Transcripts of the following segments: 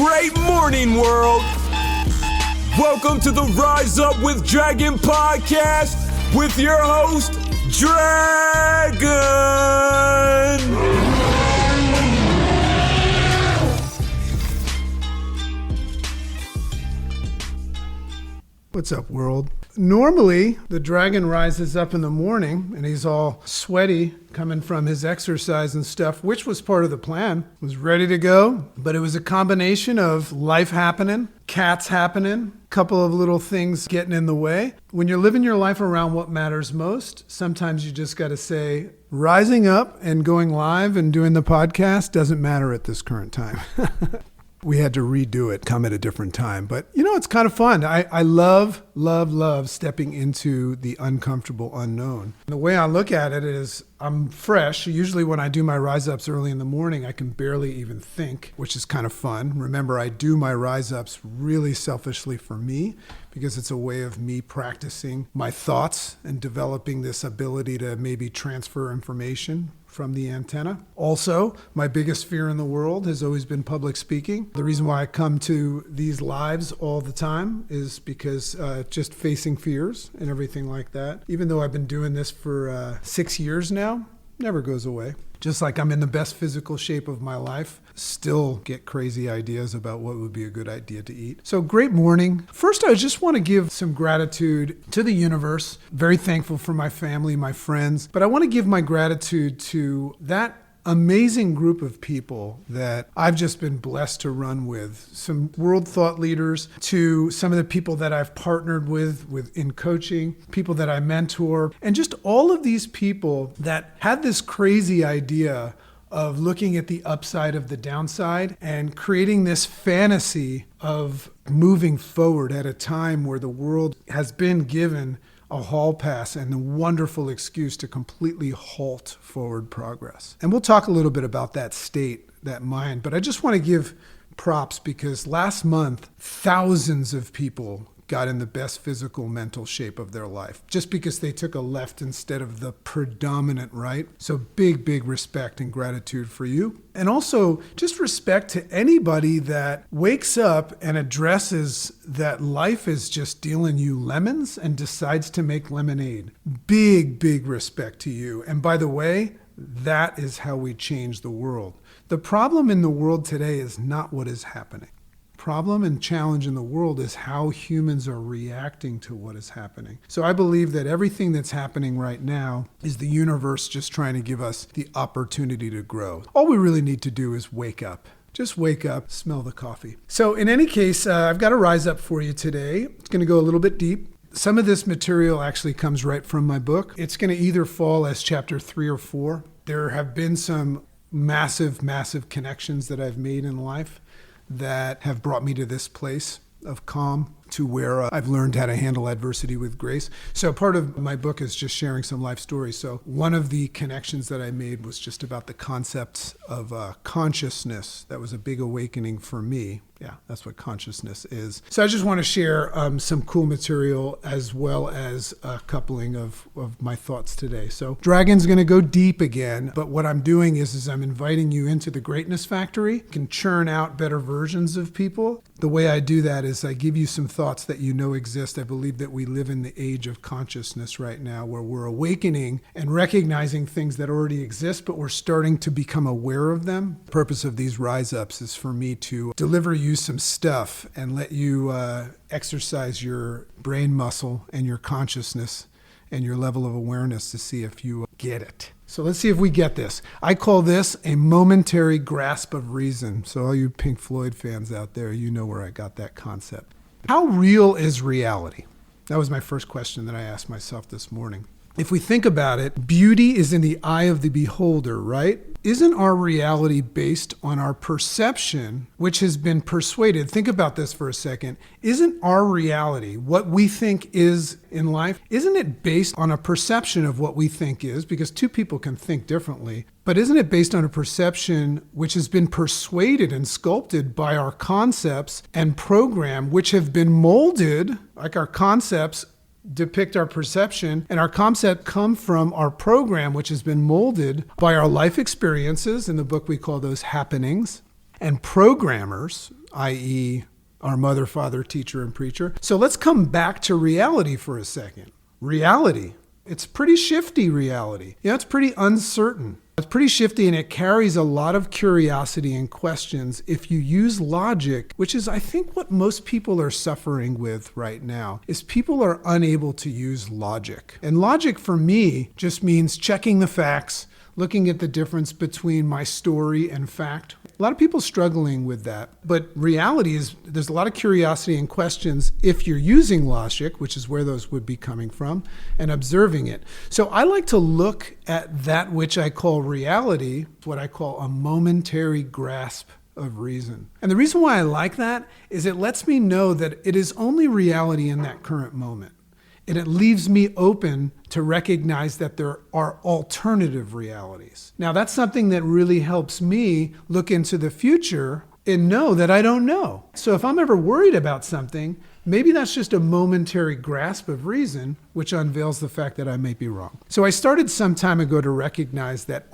Great morning, world! Welcome to the Rise Up with Dragon podcast with your host, Dragon! What's up, world? Normally, the dragon rises up in the morning and he's all sweaty coming from his exercise and stuff, which was part of the plan. Was ready to go, but it was a combination of life happening, cats happening, a couple of little things getting in the way. When you're living your life around what matters most, sometimes you just got to say, rising up and going live and doing the podcast doesn't matter at this current time. We had to redo it, come at a different time. But, it's kind of fun. I love stepping into the uncomfortable unknown. And the way I look at it is I'm fresh. Usually when I do my rise-ups early in the morning, I can barely even think, which is kind of fun. Remember, I do my rise-ups really selfishly for me because it's a way of me practicing my thoughts and developing this ability to maybe transfer information from the antenna. Also, my biggest fear in the world has always been public speaking. The reason why I come to these lives all the time is because just facing fears and everything like that. Even though I've been doing this for 6 years now, never goes away. Just like I'm in the best physical shape of my life, still get crazy ideas about what would be a good idea to eat. So great morning. First, I just want to give some gratitude to the universe. Very thankful for my family, my friends, but I want to give my gratitude to that amazing group of people that I've just been blessed to run with. Some world thought leaders, to some of the people that I've partnered with in coaching, people that I mentor, and just all of these people that had this crazy idea of looking at the upside of the downside and creating this fantasy of moving forward at a time where the world has been given a hall pass and the wonderful excuse to completely halt forward progress. And we'll talk a little bit about that state, that mind, but I just want to give props because last month, thousands of people got in the best physical, mental shape of their life just because they took a left instead of the predominant right. So big respect and gratitude for you. And also just respect to anybody that wakes up and addresses that life is just dealing you lemons and decides to make lemonade. Big respect to you. And by the way, that is how we change the world. The problem in the world today is not what is happening. Problem and challenge in the world is how humans are reacting to what is happening. So I believe that everything that's happening right now is the universe just trying to give us the opportunity to grow. All we really need to do is wake up. Just wake up, smell the coffee. So in any case, I've got a rise up for you today. It's going to go a little bit deep. Some of this material actually comes right from my book. It's going to either fall as chapter 3 or 4. There have been some massive connections that I've made in life that have brought me to this place of calm, to where I've learned how to handle adversity with grace. So part of my book is just sharing some life stories. So one of the connections that I made was just about the concepts of consciousness. That was a big awakening for me. Yeah, that's what consciousness is. So I just want to share some cool material as well as a coupling of my thoughts today. So Dragon's going to go deep again, but what I'm doing is I'm inviting you into the greatness factory. You can churn out better versions of people. The way I do that is I give you some thoughts that you know exist. I believe that we live in the age of consciousness right now where we're awakening and recognizing things that already exist, but we're starting to become aware of them. The purpose of these rise-ups is for me to deliver you some stuff and let you exercise your brain muscle and your consciousness and your level of awareness to see if you get it. So let's see if we get this. I call this a momentary grasp of reason. So all you Pink Floyd fans out there, you know where I got that concept. How real is reality? That was my first question that I asked myself this morning. If we think about it, beauty is in the eye of the beholder, right? Isn't our reality based on our perception, which has been persuaded? Think about this for a second. Isn't our reality, what we think is in life, isn't it based on a perception of what we think is? Because two people can think differently. But isn't it based on a perception which has been persuaded and sculpted by our concepts and program, which have been molded, like our concepts depict our perception, and our concept come from our program, which has been molded by our life experiences. In the book, we call those happenings. and programmers, i.e., our mother, father, teacher, and preacher. So let's come back to reality for a second. Reality. It's pretty shifty reality. It's pretty uncertain. It's pretty shifty, and it carries a lot of curiosity and questions if you use logic, which is, I think, what most people are suffering with right now, is people are unable to use logic. And logic for me just means checking the facts, looking at the difference between my story and fact. A lot of people struggling with that. But reality is there's a lot of curiosity and questions if you're using logic, which is where those would be coming from, and observing it. So I like to look at that which I call reality, what I call a momentary grasp of reason. And the reason why I like that is it lets me know that it is only reality in that current moment. And it leaves me open to recognize that there are alternative realities. Now, that's something that really helps me look into the future and know that I don't know. So if I'm ever worried about something, maybe that's just a momentary grasp of reason, which unveils the fact that I may be wrong. So I started some time ago to recognize that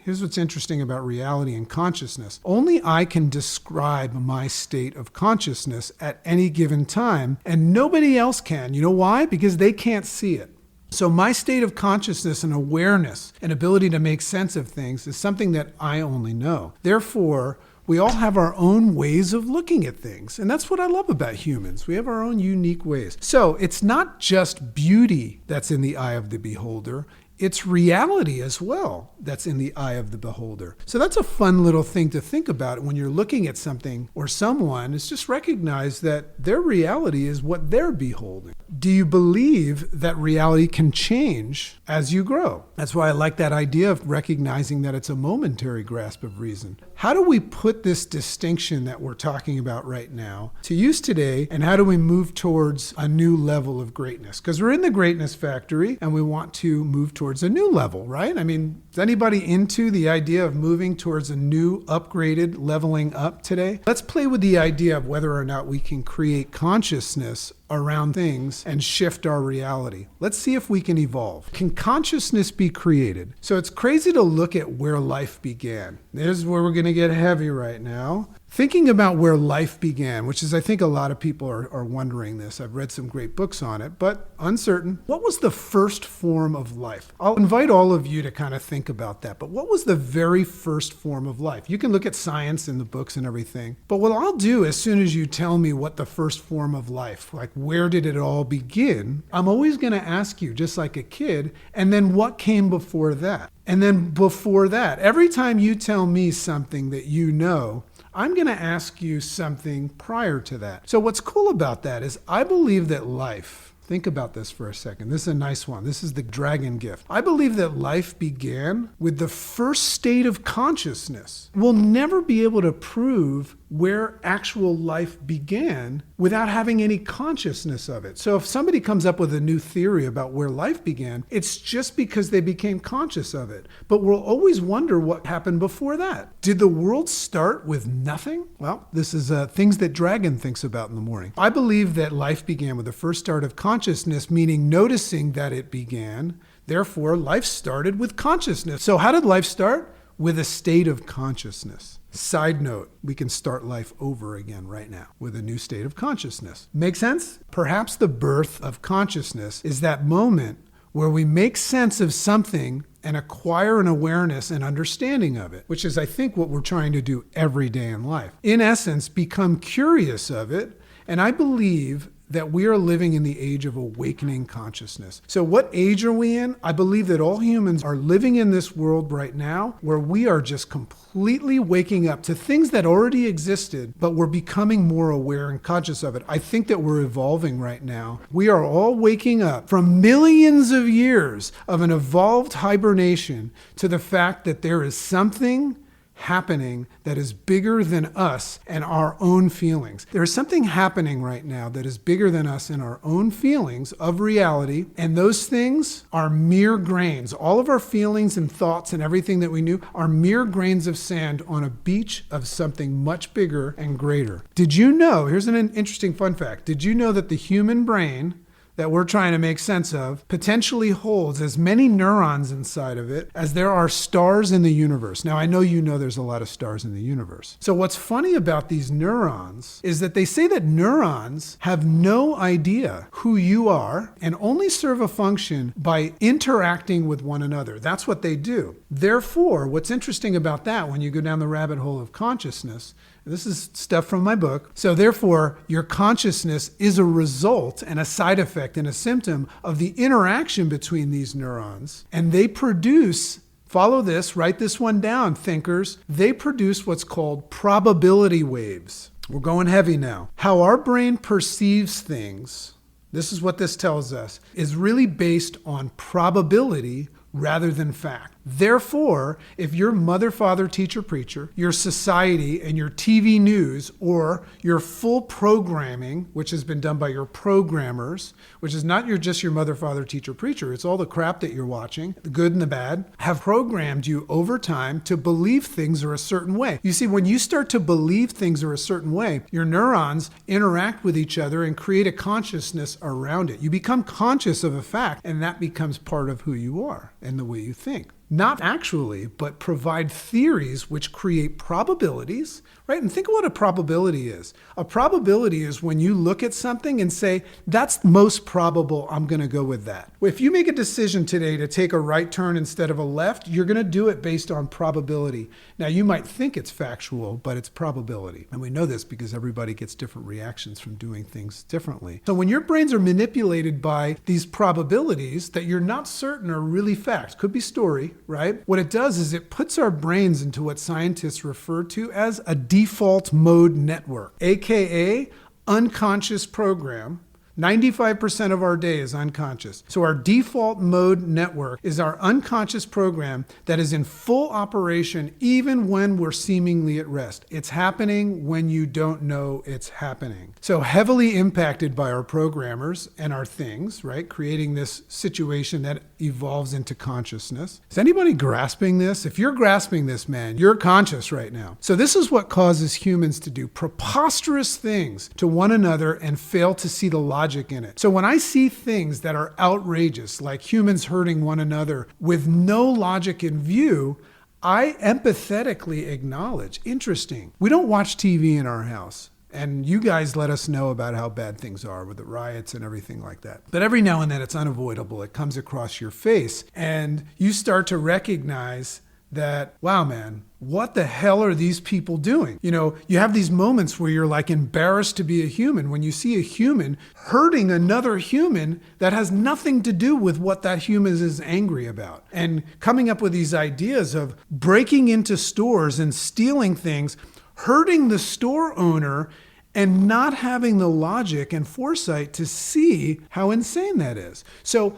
here's what's interesting about reality and consciousness. Only I can describe my state of consciousness at any given time, and nobody else can. You know why? Because they can't see it. So my state of consciousness and awareness and ability to make sense of things is something that I only know. Therefore, we all have our own ways of looking at things. And that's what I love about humans. We have our own unique ways. So it's not just beauty that's in the eye of the beholder. It's reality as well that's in the eye of the beholder. So that's a fun little thing to think about when you're looking at something or someone, is just recognize that their reality is what they're beholding. Do you believe that reality can change as you grow? That's why I like that idea of recognizing that it's a momentary grasp of reason. How do we put this distinction that we're talking about right now to use today, and how do we move towards a new level of greatness? Because we're in the greatness factory and we want to move towards a new level, right? I mean, is anybody into the idea of moving towards a new, upgraded, leveling up today? Let's play with the idea of whether or not we can create consciousness around things and shift our reality. Let's see if we can evolve. Can consciousness be created? So it's crazy to look at where life began. There's where we're going to get heavy right now. Thinking about where life began, which is, I think a lot of people are wondering this. I've read some great books on it, but uncertain. What was the first form of life? I'll invite all of you to kind of think about that. But what was the very first form of life? You can look at science in the books and everything. But what I'll do as soon as you tell me what the first form of life, like where did it all begin, I'm always going to ask you, just like a kid, and then what came before that? And then before that, every time you tell me something that you know, I'm going to ask you something prior to that. So what's cool about that is I believe that life, think about this for a second. This is a nice one. This is the dragon gift. I believe that life began with the first state of consciousness. We'll never be able to prove where actual life began without having any consciousness of it. So if somebody comes up with a new theory about where life began, it's just because they became conscious of it. But we'll always wonder what happened before that. Did the world start with nothing? Well, this is things that Dragon thinks about in the morning. I believe that life began with the first start of consciousness, meaning noticing that it began. Therefore, life started with consciousness. So how did life start? With a state of consciousness. Side note, we can start life over again right now with a new state of consciousness. Make sense? Perhaps the birth of consciousness is that moment where we make sense of something and acquire an awareness and understanding of it, which is, I think, what we're trying to do every day in life. In essence, become curious of it, and I believe that we are living in the age of awakening consciousness. So what age are we in? I believe that all humans are living in this world right now where we are just completely waking up to things that already existed, but we're becoming more aware and conscious of it. I think that we're evolving right now. We are all waking up from millions of years of an evolved hibernation to the fact that there is something happening that is bigger than us and our own feelings. There is something happening right now that is bigger than us and our own feelings of reality, and those things are mere grains. All of our feelings and thoughts and everything that we knew are mere grains of sand on a beach of something much bigger and greater. Did you know, here's an interesting fun fact, did you know that the human brain, that we're trying to make sense of potentially holds as many neurons inside of it as there are stars in the universe. Now, I know you know there's a lot of stars in the universe. So what's funny about these neurons is that they say that neurons have no idea who you are and only serve a function by interacting with one another. That's what they do. Therefore, what's interesting about that when you go down the rabbit hole of consciousness, this is stuff from my book. So therefore, your consciousness is a result and a side effect and a symptom of the interaction between these neurons. And they produce, follow this, write this one down, thinkers, they produce what's called probability waves. We're going heavy now. How our brain perceives things, this is what this tells us, is really based on probability rather than fact. Therefore, if your mother, father, teacher, preacher, your society and your TV news, or your full programming, which has been done by your programmers, which is not just your mother, father, teacher, preacher, it's all the crap that you're watching, the good and the bad, have programmed you over time to believe things are a certain way. You see, when you start to believe things are a certain way, your neurons interact with each other and create a consciousness around it. You become conscious of a fact, and that becomes part of who you are and the way you think. Not actually, but provide theories which create probabilities, right? And think of what a probability is. A probability is when you look at something and say, that's most probable, I'm going to go with that. If you make a decision today to take a right turn instead of a left, you're going to do it based on probability. Now, you might think it's factual, but it's probability. And we know this because everybody gets different reactions from doing things differently. So when your brains are manipulated by these probabilities that you're not certain are really facts, could be story, right? What it does is it puts our brains into what scientists refer to as a default mode network, aka unconscious program. 95% of our day is unconscious. So our default mode network is our unconscious program that is in full operation even when we're seemingly at rest. It's happening when you don't know it's happening. So heavily impacted by our programmers and our things, right? Creating this situation that evolves into consciousness. Is anybody grasping this? If you're grasping this, man, you're conscious right now. So this is what causes humans to do preposterous things to one another and fail to see the logic in it. So when I see things that are outrageous, like humans hurting one another with no logic in view, I empathetically acknowledge, interesting. We don't watch TV in our house. And you guys let us know about how bad things are with the riots and everything like that. But every now and then it's unavoidable. It comes across your face and you start to recognize that, wow, man, what the hell are these people doing? You know, you have these moments where you're like embarrassed to be a human when you see a human hurting another human that has nothing to do with what that human is angry about. And coming up with these ideas of breaking into stores and stealing things, hurting the store owner, and not having the logic and foresight to see how insane that is. So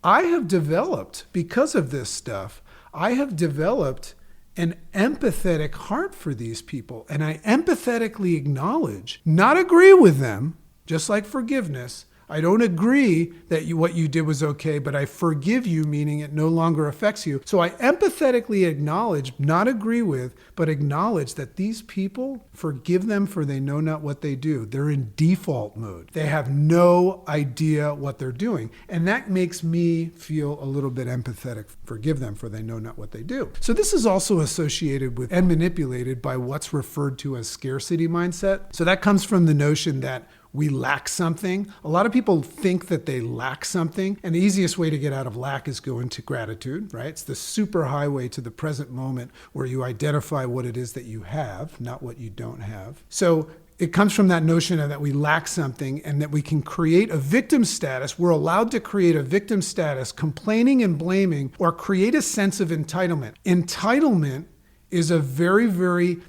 I have developed, because of this stuff, I have developed an empathetic heart for these people, and I empathetically acknowledge, not agree with them, just like forgiveness. I don't agree that what you did was okay, but I forgive you, meaning it no longer affects you. So I empathetically acknowledge, not agree with, but acknowledge that these people, forgive them for they know not what they do. They're in default mode. They have no idea what they're doing. And that makes me feel a little bit empathetic. Forgive them for they know not what they do. So this is also associated with and manipulated by what's referred to as scarcity mindset. So that comes from the notion that we lack something. A lot of people think that they lack something, and the easiest way to get out of lack is go into gratitude, right? It's the super highway to the present moment where you identify what it is that you have, not what you don't have. So it comes from that notion of that we lack something and that we can create a victim status. We're allowed to create a victim status, complaining and blaming, or create a sense of entitlement. Entitlement is a very, very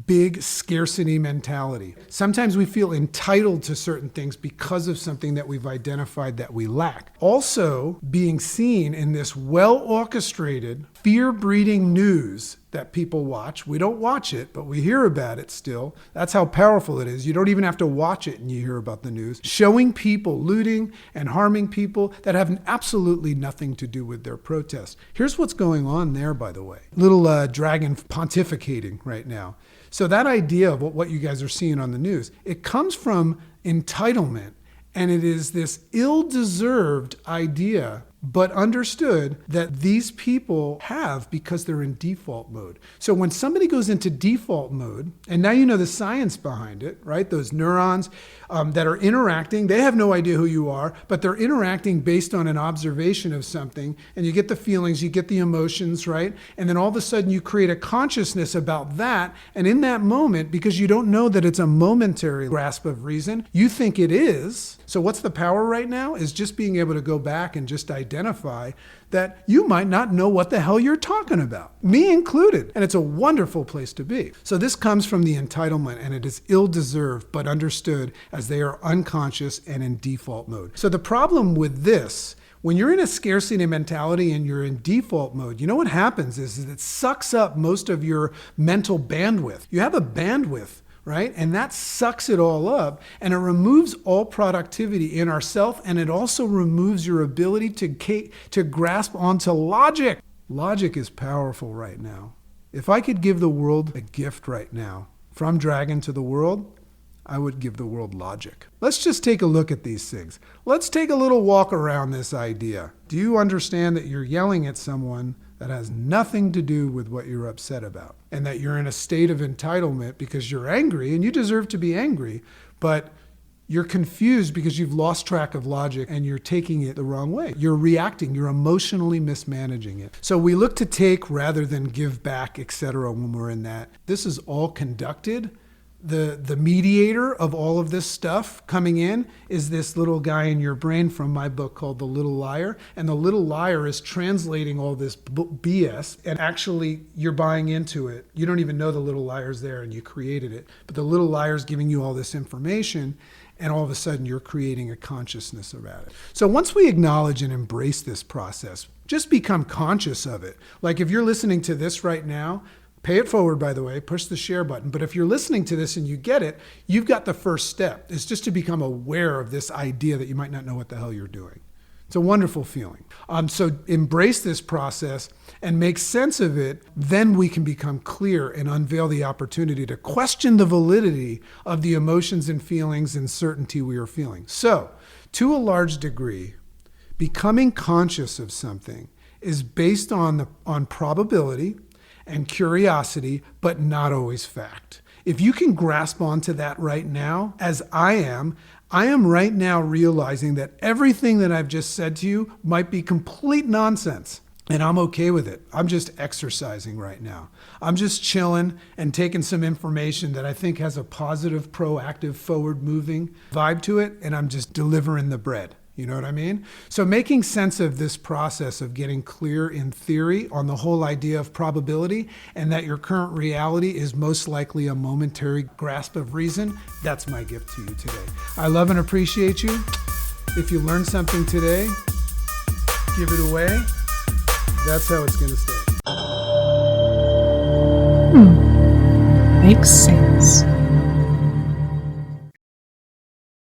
big scarcity mentality. Sometimes we feel entitled to certain things because of something that we've identified that we lack. Also, being seen in this well-orchestrated, fear-breeding news that people watch. We don't watch it, but we hear about it still. That's how powerful it is. You don't even have to watch it and you hear about the news. Showing people looting and harming people that have absolutely nothing to do with their protest. Here's what's going on there, by the way. Little dragon pontificating right now. So that idea of what you guys are seeing on the news, it comes from entitlement And it is this ill-deserved idea, but understood, that these people have because they're in default mode. So when somebody goes into default mode, and now you know the science behind it, right? Those neurons that are interacting, they have no idea who you are, but they're interacting based on an observation of something, and you get the feelings, you get the emotions, right? And then all of a sudden you create a consciousness about that, and in that moment, because you don't know that it's a momentary grasp of reason, you think it is. So what's the power right now? Is just being able to go back and just identify that you might not know what the hell you're talking about, me included. And it's a wonderful place to be. So this comes from the entitlement, and it is ill-deserved, but understood as they are unconscious and in default mode. So the problem with this, when you're in a scarcity mentality and you're in default mode, you know what happens is it sucks up most of your mental bandwidth. You have a bandwidth, right? And that sucks it all up, and it removes all productivity in ourself, and it also removes your ability to grasp onto logic. Logic is powerful right now. If I could give the world a gift right now, from Dragon to the world, I would give the world logic. Let's just take a look at these things. Let's take a little walk around this idea. Do you understand that you're yelling at someone that has nothing to do with what you're upset about, and that you're in a state of entitlement because you're angry, and you deserve to be angry, but you're confused because you've lost track of logic and you're taking it the wrong way. You're reacting, you're emotionally mismanaging it. So we look to take rather than give back, etc. when we're in that. This is all conducted. The mediator of all of this stuff coming in is this little guy in your brain from my book called The Little Liar. And the little liar is translating all this BS, and actually you're buying into it. You don't even know the little liar's there, and you created it. But the little liar's giving you all this information, and all of a sudden you're creating a consciousness about it. So once we acknowledge and embrace this process, just become conscious of it. Like if you're listening to this right now, pay it forward, by the way, push the share button. But if you're listening to this and you get it, you've got the first step. It's just to become aware of this idea that you might not know what the hell you're doing. It's a wonderful feeling. So embrace this process and make sense of it. Then we can become clear and unveil the opportunity to question the validity of the emotions and feelings and certainty we are feeling. So, to a large degree, becoming conscious of something is based on probability and curiosity, but not always fact. If you can grasp onto that right now, as I am right now realizing that everything that I've just said to you might be complete nonsense, and I'm okay with it. I'm just exercising right now. I'm just chilling and taking some information that I think has a positive, proactive, forward-moving vibe to it, and I'm just delivering the bread. You know what I mean? So making sense of this process of getting clear in theory on the whole idea of probability, and that your current reality is most likely a momentary grasp of reason, that's my gift to you today. I love and appreciate you. If you learned something today, give it away. That's how it's going to stay. Makes sense.